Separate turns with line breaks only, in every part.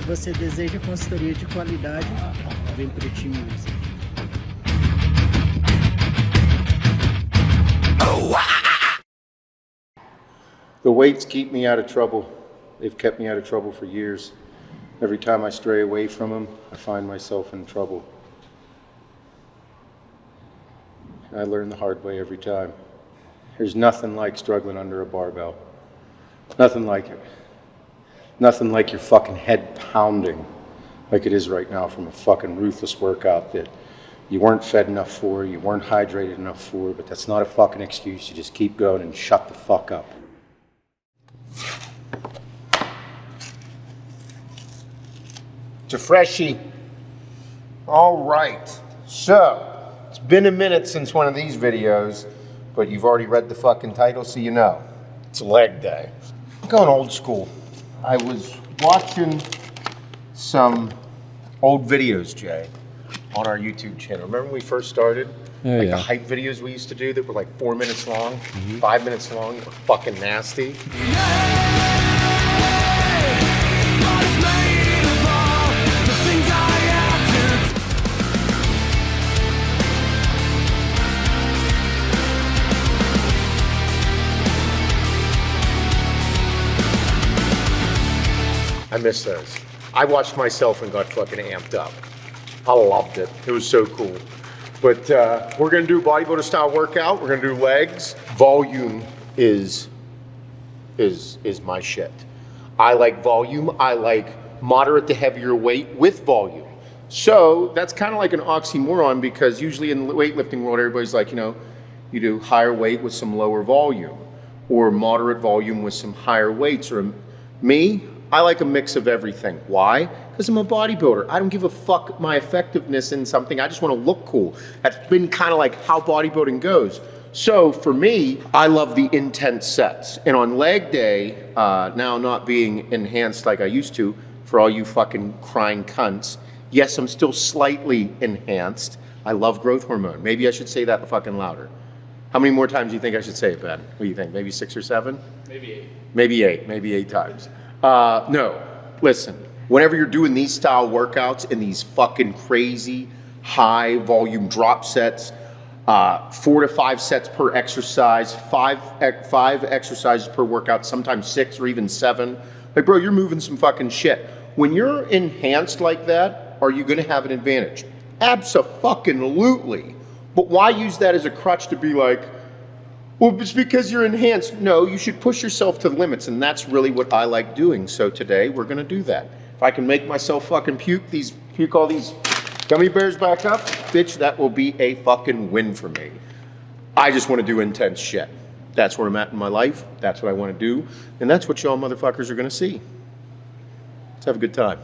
Se você deseja consultoria de qualidade, vem para o time Music.
The weights keep me out of trouble. They've kept me out of trouble for years. Every time I stray away from them, I find myself in trouble. I learn the hard way every time. There's nothing like struggling under a barbell. Nothing like it. Nothing like your fucking head pounding like it is right now from a fucking ruthless workout that you weren't fed enough for, you weren't hydrated enough for, but that's not a fucking excuse. You just keep going and shut the fuck up. It's a freshie. All right, so it's been a minute since one of these videos, but you've already read the fucking title, so you know. It's leg day. I'm going old school. I was watching some old videos, Jay, on our YouTube channel. Remember when we first started? The hype videos we used to do that were like 4 minutes long, 5 minutes long, they were fucking nasty. I miss those. I watched myself and got fucking amped up. I loved it. It was so cool. But we're gonna do a bodybuilder style workout. We're gonna do legs. Volume is my shit. I like volume. I like moderate to heavier weight with volume. So that's kind of like an oxymoron because usually in the weightlifting world, everybody's like, you know, you do higher weight with some lower volume or moderate volume with some higher weights. Or me, I like a mix of everything. Why? Because I'm a bodybuilder. I don't give a fuck my effectiveness in something. I just want to look cool. That's been kind of like how bodybuilding goes. So for me, I love the intense sets. And on leg day, now not being enhanced like I used to, for all you fucking crying cunts, yes, I'm still slightly enhanced. I love growth hormone. Maybe I should say that fucking louder. How many more times do you think I should say it, Ben? What do you think? Maybe 6 or 7?
Maybe 8.
Maybe 8. Maybe 8 times. No, listen, whenever you're doing these style workouts in these fucking crazy high volume drop sets, 4 to 5 sets per exercise, five exercises per workout, sometimes 6 or even 7. Like, bro, you're moving some fucking shit. When you're enhanced like that, are you gonna have an advantage? Abso-fucking-lutely. But why use that as a crutch to be like, well, it's because you're enhanced. No, you should push yourself to the limits, and that's really what I like doing. So today, we're gonna do that. If I can make myself fucking puke all these gummy bears back up, bitch, that will be a fucking win for me. I just wanna do intense shit. That's where I'm at in my life. That's what I wanna do. And that's what y'all motherfuckers are gonna see. Let's have a good time.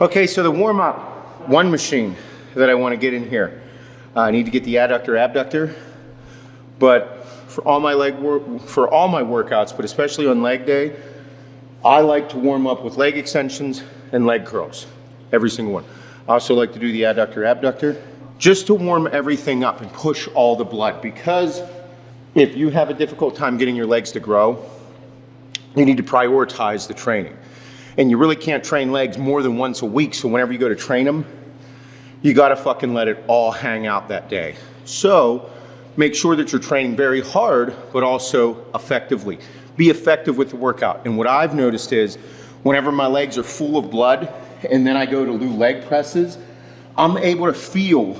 Okay, so the warm-up, one machine that I want to get in here. I need to get the adductor, abductor, but for all my workouts, but especially on leg day, I like to warm up with leg extensions and leg curls, every single one. I also like to do the adductor, abductor, just to warm everything up and push all the blood, because if you have a difficult time getting your legs to grow, you need to prioritize the training. And you really can't train legs more than once a week, so whenever you go to train them, you gotta fucking let it all hang out that day. So make sure that you're training very hard, but also effectively. Be effective with the workout. And what I've noticed is, whenever my legs are full of blood, and then I go to do leg presses, I'm able to feel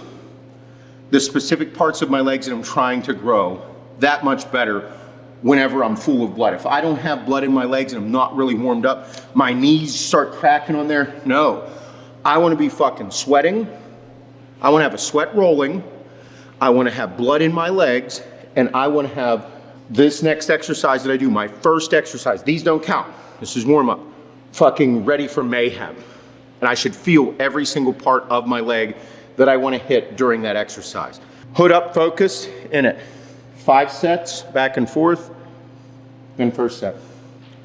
the specific parts of my legs that I'm trying to grow that much better whenever I'm full of blood. If I don't have blood in my legs and I'm not really warmed up, my knees start cracking on there. No, I want to be fucking sweating. I want to have a sweat rolling. I want to have blood in my legs, and I want to have this next exercise that I do, my first exercise. These don't count. This is warm up. Fucking ready for mayhem. And I should feel every single part of my leg that I want to hit during that exercise. Hood up, focus, in it. 5 sets, back and forth, then first set.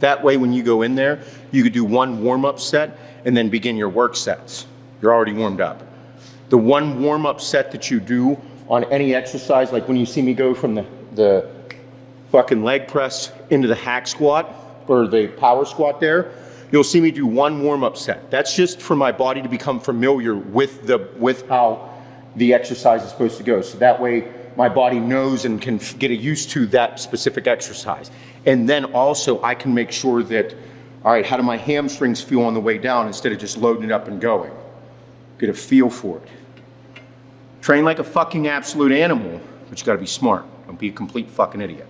That way when you go in there, you could do 1 warm-up set and then begin your work sets. You're already warmed up. The 1 warm-up set that you do on any exercise, like when you see me go from the fucking leg press into the hack squat or the power squat there, you'll see me do 1 warm-up set. That's just for my body to become familiar with how the exercise is supposed to go. So that way my body knows and can get used to that specific exercise. And then also I can make sure that, all right, how do my hamstrings feel on the way down instead of just loading it up and going? Get a feel for it. Train like a fucking absolute animal, but you gotta be smart. Don't be a complete fucking idiot.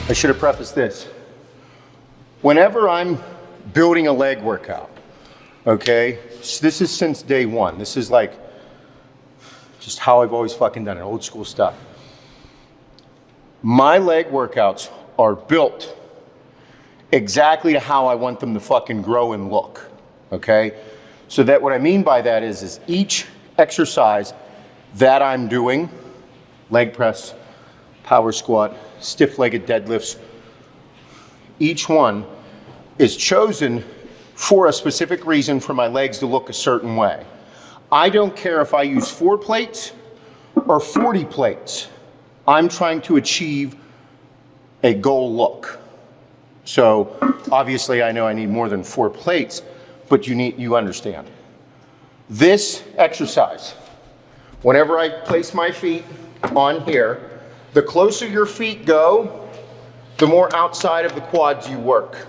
I should have prefaced this. Whenever I'm building a leg workout, okay, this is since day 1. This is like just how I've always fucking done it, old school stuff. My leg workouts are built exactly to how I want them to fucking grow and look, okay? So that what I mean by that is each exercise that I'm doing, leg press, power squat, stiff-legged deadlifts, each one is chosen for a specific reason for my legs to look a certain way. I don't care if I use 4 plates or 40 plates. I'm trying to achieve a goal look. So obviously I know I need more than 4 plates, but you understand. This exercise, whenever I place my feet on here, the closer your feet go, the more outside of the quads you work.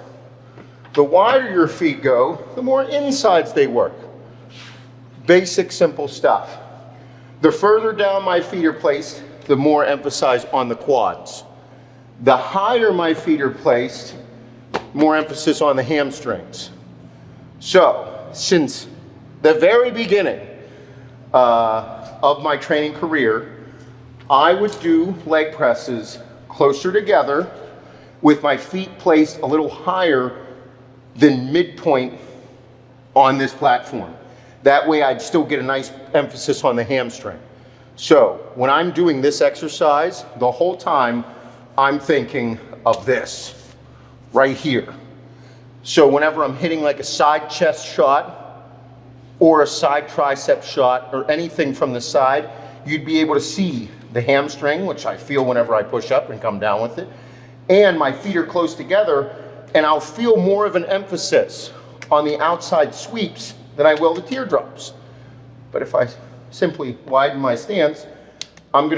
The wider your feet go, the more insides they work. Basic, simple stuff. The further down my feet are placed, the more emphasis on the quads. The higher my feet are placed, more emphasis on the hamstrings. So, since the very beginning of my training career, I would do leg presses closer together with my feet placed a little higher than midpoint on this platform. That way I'd still get a nice emphasis on the hamstring. So when I'm doing this exercise, the whole time I'm thinking of this right here. So whenever I'm hitting like a side chest shot or a side tricep shot or anything from the side, you'd be able to see the hamstring, which I feel whenever I push up and come down with it, and my feet are close together, and I'll feel more of an emphasis on the outside sweeps than I will the teardrops. But if I simply widen my stance, I'm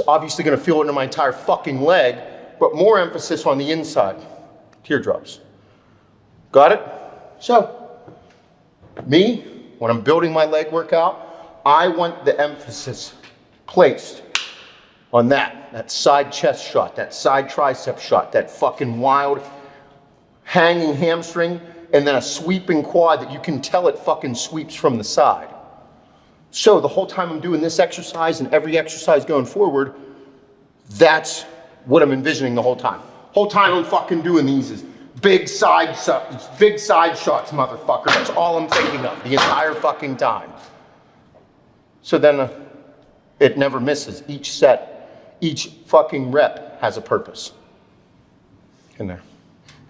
obviously gonna feel it in my entire fucking leg, but more emphasis on the inside, teardrops. Got it? So, me, when I'm building my leg workout, I want the emphasis placed on that side chest shot, that side tricep shot, that fucking wild hanging hamstring, and then a sweeping quad that you can tell it fucking sweeps from the side. So the whole time I'm doing this exercise and every exercise going forward, that's what I'm envisioning the whole time. Whole time I'm fucking doing these is big side shots, motherfucker. That's all I'm thinking of the entire fucking time. So then it never misses. Each set, each fucking rep has a purpose in there.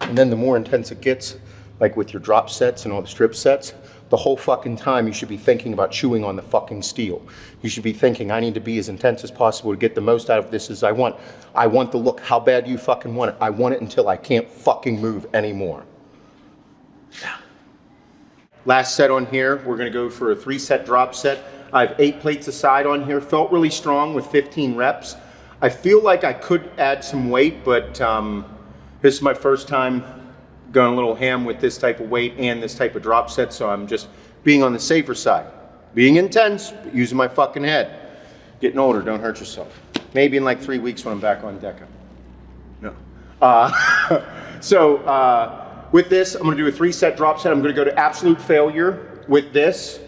And then the more intense it gets, like with your drop sets and all the strip sets, the whole fucking time you should be thinking about chewing on the fucking steel. You should be thinking, I need to be as intense as possible to get the most out of this as I want. I want the look. How bad do you fucking want it? I want it until I can't fucking move anymore. Last set on here, we're gonna go for a 3-set drop set. I have 8 plates aside on here. Felt really strong with 15 reps. I feel like I could add some weight, but this is my first time going a little ham with this type of weight and this type of drop set, so I'm just being on the safer side. Being intense, but using my fucking head. Getting older, don't hurt yourself. Maybe in like 3 weeks when I'm back on Deca. No. With this, I'm gonna do a 3-set drop set. I'm gonna go to absolute failure with this,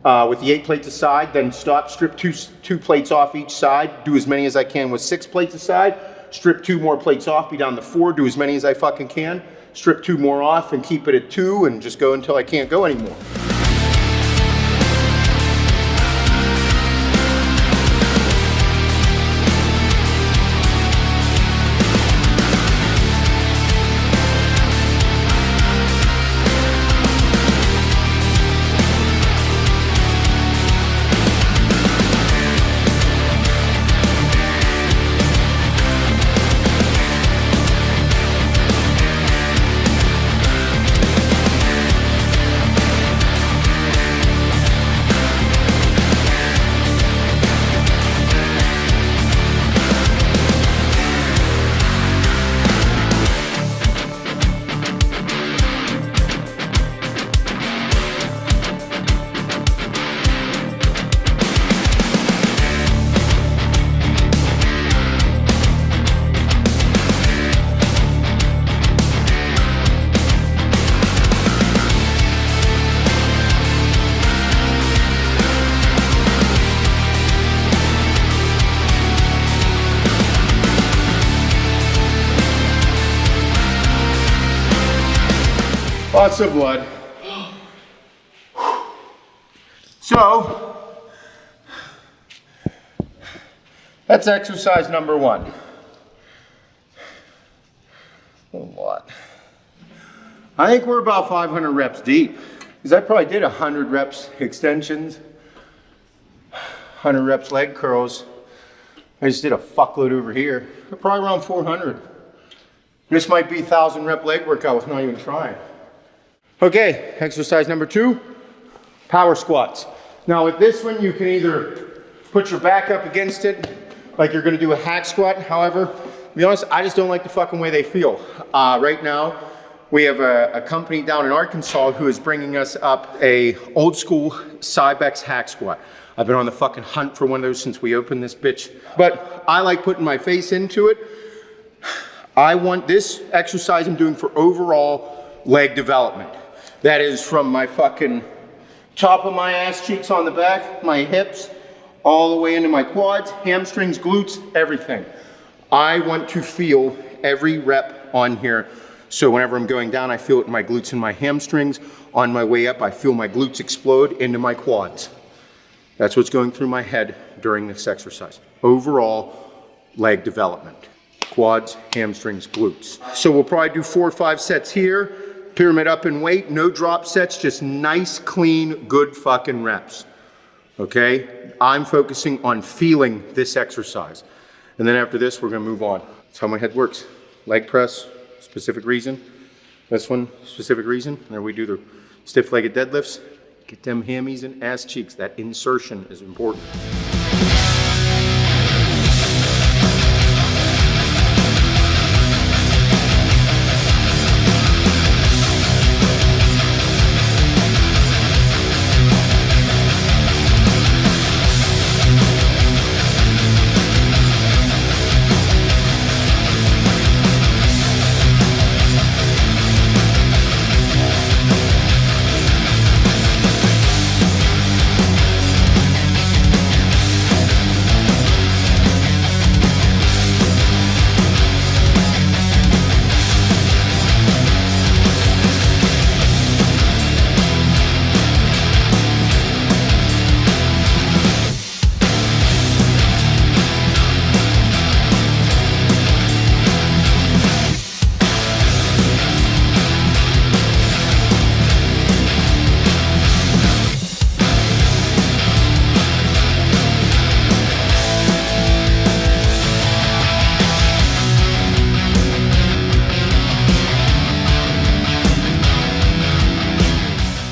with the 8 plates aside, then stop, strip two plates off each side, do as many as I can with 6 plates aside, strip 2 more plates off, be down to 4, do as many as I fucking can, strip 2 more off and keep it at 2 and just go until I can't go anymore. Lots of blood. So, that's exercise number 1. A lot. I think we're about 500 reps deep. Because I probably did 100 reps extensions, 100 reps leg curls. I just did a fuckload over here. Probably around 400. This might be 1,000 rep leg workout with not even trying. Okay, exercise number 2, power squats. Now with this one, you can either put your back up against it, like you're gonna do a hack squat. However, to be honest, I just don't like the fucking way they feel. Right now, we have a company down in Arkansas who is bringing us up a old school Cybex hack squat. I've been on the fucking hunt for one of those since we opened this bitch. But I like putting my face into it. I want this exercise I'm doing for overall leg development. That is from my fucking top of my ass cheeks on the back, my hips, all the way into my quads, hamstrings, glutes, everything. I want to feel every rep on here. So whenever I'm going down, I feel it in my glutes and my hamstrings. On my way up, I feel my glutes explode into my quads. That's what's going through my head during this exercise. Overall leg development. Quads, hamstrings, glutes. So we'll probably do 4 or 5 sets here. Pyramid up in weight, no drop sets, just nice, clean, good fucking reps. Okay? I'm focusing on feeling this exercise. And then after this, we're gonna move on. That's how my head works. Leg press, specific reason. This one, specific reason. And then we do the stiff-legged deadlifts. Get them hammies and ass cheeks. That insertion is important.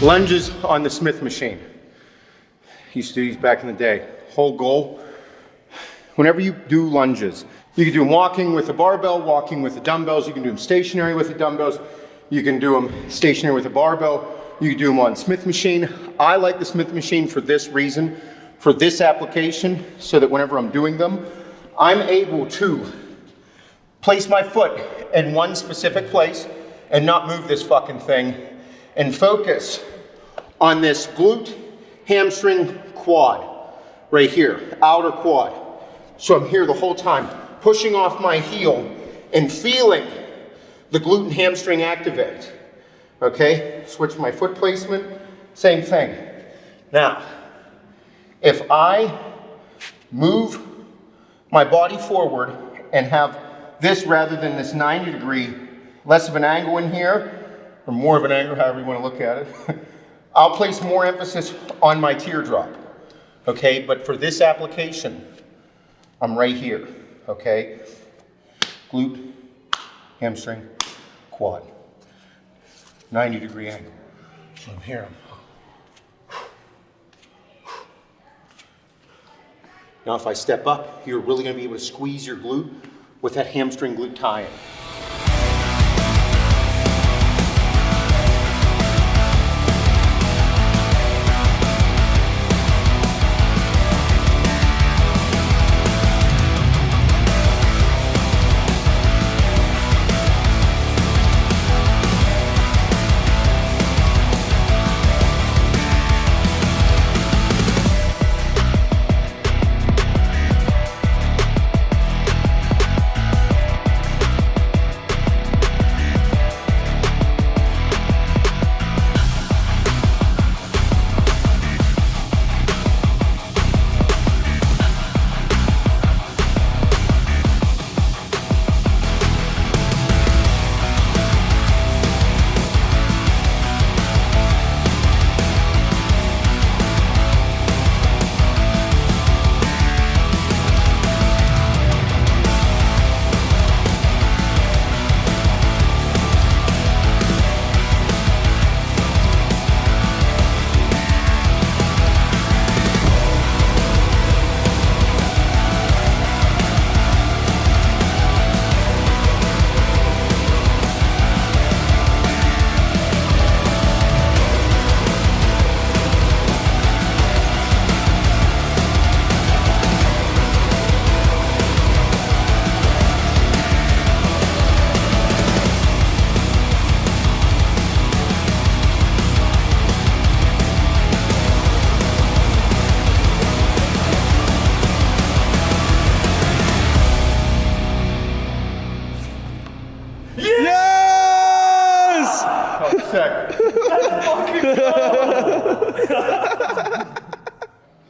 Lunges on the Smith machine. Used to do these back in the day. Whole goal, whenever you do lunges, you can do them walking with a barbell, walking with the dumbbells, you can do them stationary with the dumbbells, you can do them stationary with a barbell, you can do them on Smith machine. I like the Smith machine for this reason, for this application, so that whenever I'm doing them, I'm able to place my foot in one specific place and not move this fucking thing and focus on this glute, hamstring, quad, right here, outer quad. So I'm here the whole time, pushing off my heel and feeling the glute and hamstring activate. Okay, switch my foot placement, same thing. Now, if I move my body forward and have this rather than this 90 degree, less of an angle in here, or more of an angle, however you want to look at it, I'll place more emphasis on my teardrop. Okay, but for this application, I'm right here, okay? Glute, hamstring, quad. 90 degree angle. So I'm here. Now if I step up, you're really gonna be able to squeeze your glute with that hamstring glute tie-in.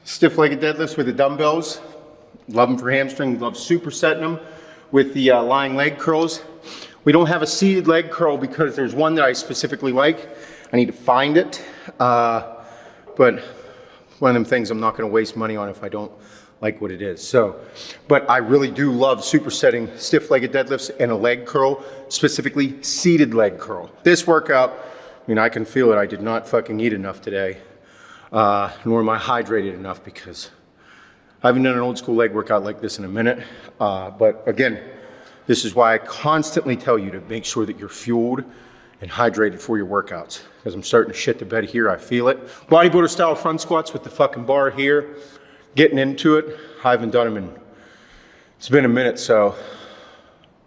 Stiff-legged deadlifts with the dumbbells. Love them for hamstring. Love supersetting them with the lying leg curls. We don't have a seated leg curl because there's one that I specifically like. I need to find it. But one of them things I'm not going to waste money on if I don't like what it is. So, but I really do love supersetting stiff-legged deadlifts and a leg curl, specifically seated leg curl. This workout, I mean, I can feel it. I did not fucking eat enough today. Nor am I hydrated enough because I haven't done an old school leg workout like this in a minute. But again, this is why I constantly tell you to make sure that you're fueled and hydrated for your workouts, because I'm starting to shit the bed here. I feel it. Bodybuilder style front squats with the fucking bar here, getting into it. I haven't done them in, it's been a minute, so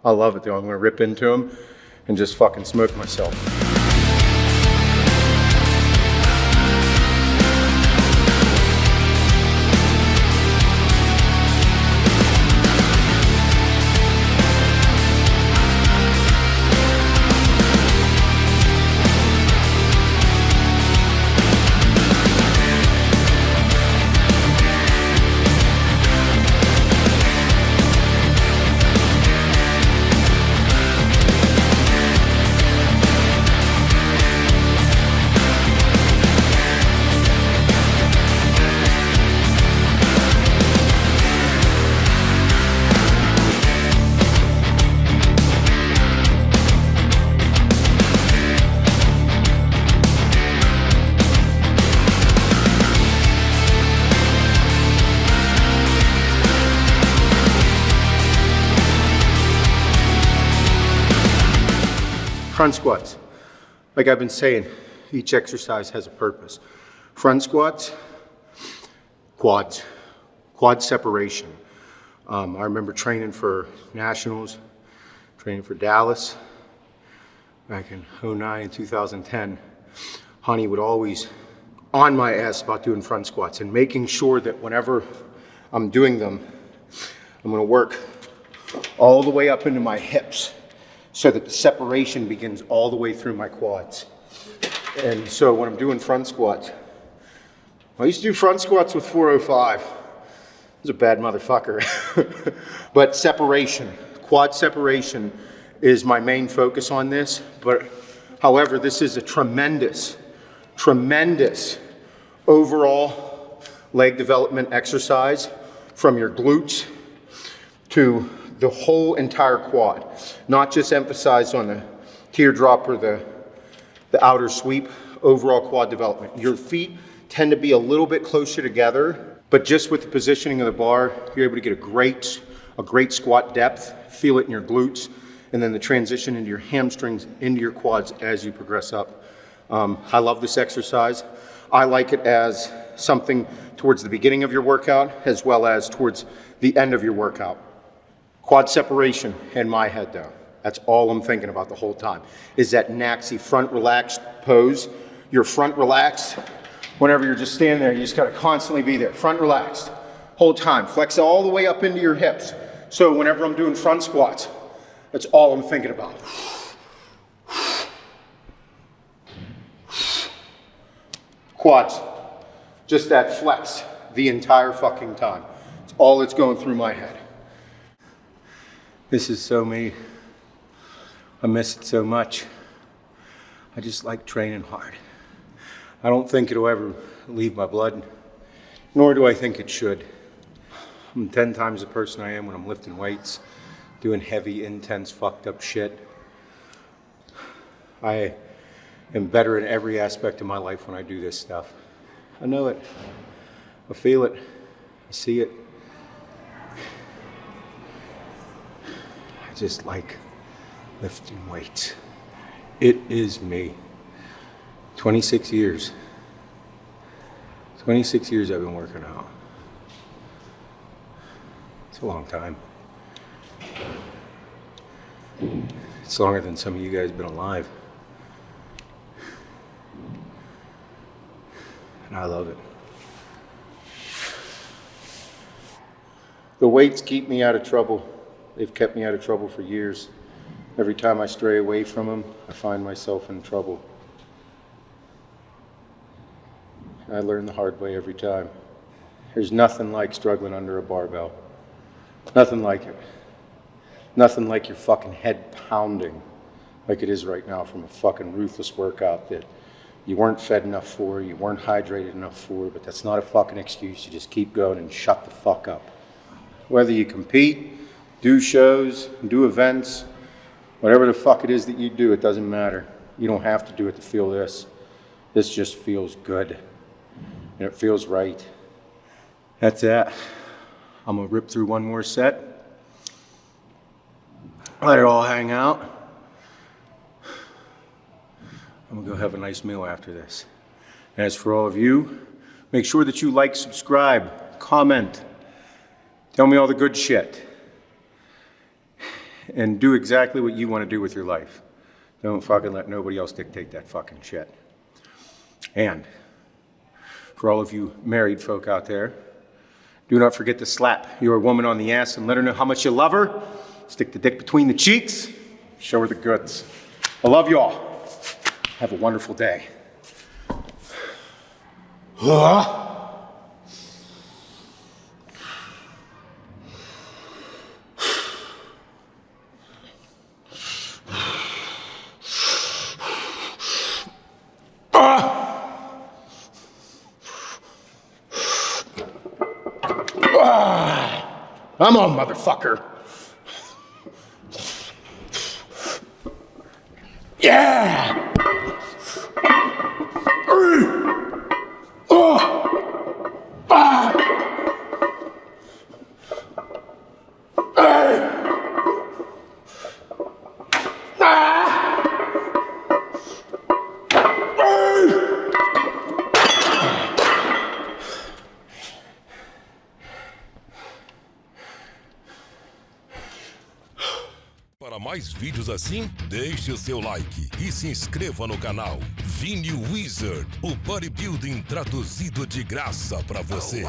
I love it though. I'm gonna rip into them and just fucking smoke myself. Front squats. Like I've been saying, each exercise has a purpose. Front squats, quads, quad separation. I remember training for nationals, training for Dallas back in 09 and 2010. Honey would always on my ass about doing front squats and making sure that whenever I'm doing them, I'm gonna work all the way up into my hips so that the separation begins all the way through my quads. And so when I'm doing front squats, I used to do front squats with 405. I was a bad motherfucker. But separation, quad separation is my main focus on this. But however, this is a tremendous overall leg development exercise from your glutes to the whole entire quad, not just emphasized on the teardrop or the outer sweep, overall quad development. Your feet tend to be a little bit closer together, but just with the positioning of the bar, you're able to get a great squat depth, feel it in your glutes, and then the transition into your hamstrings, into your quads as you progress up. I love this exercise. I like it as something towards the beginning of your workout as well as towards the end of your workout. Quad separation in my head though. That's all I'm thinking about the whole time, is that Naxi front relaxed pose. You're front relaxed. Whenever you're just standing there, you just gotta constantly be there. Front relaxed, whole time. Flex all the way up into your hips. So whenever I'm doing front squats, that's all I'm thinking about. Quads, just that flex the entire fucking time. It's all that's going through my head. This is so me. I miss it so much. I just like training hard. I don't think it'll ever leave my blood, nor do I think it should. I'm 10 times the person I am when I'm lifting weights, doing heavy, intense, fucked up shit. I am better in every aspect of my life when I do this stuff. I know it. I feel it. I see it. I just like lifting weights. It is me. 26 years. 26 years I've been working out. It's a long time. It's longer than some of you guys have been alive. And I love it. The weights keep me out of trouble. They've kept me out of trouble for years. Every time I stray away from them, I find myself in trouble. I learn the hard way every time. There's nothing like struggling under a barbell. Nothing like it. Nothing like your fucking head pounding like it is right now from a fucking ruthless workout that you weren't fed enough for, you weren't hydrated enough for, but that's not a fucking excuse. You just keep going and shut the fuck up. Whether you compete, do shows, do events, whatever the fuck it is that you do, it doesn't matter. You don't have to do it to feel this. This just feels good. And it feels right. That's it. I'm gonna rip through one more set. Let it all hang out. I'm gonna go have a nice meal after this. And as for all of you, make sure that you like, subscribe, comment, tell me all the good shit. And do exactly what you want to do with your life. Don't fucking let nobody else dictate that fucking shit. And for all of you married folk out there, do not forget to slap your woman on the ass and let her know how much you love her. Stick the dick between the cheeks. Show her the goods. I love you all. Have a wonderful day. Come on, motherfucker. Yeah!
para mais vídeos assim? Deixe o seu like e se inscreva no canal VINI Wizard, o bodybuilding traduzido de graça para você.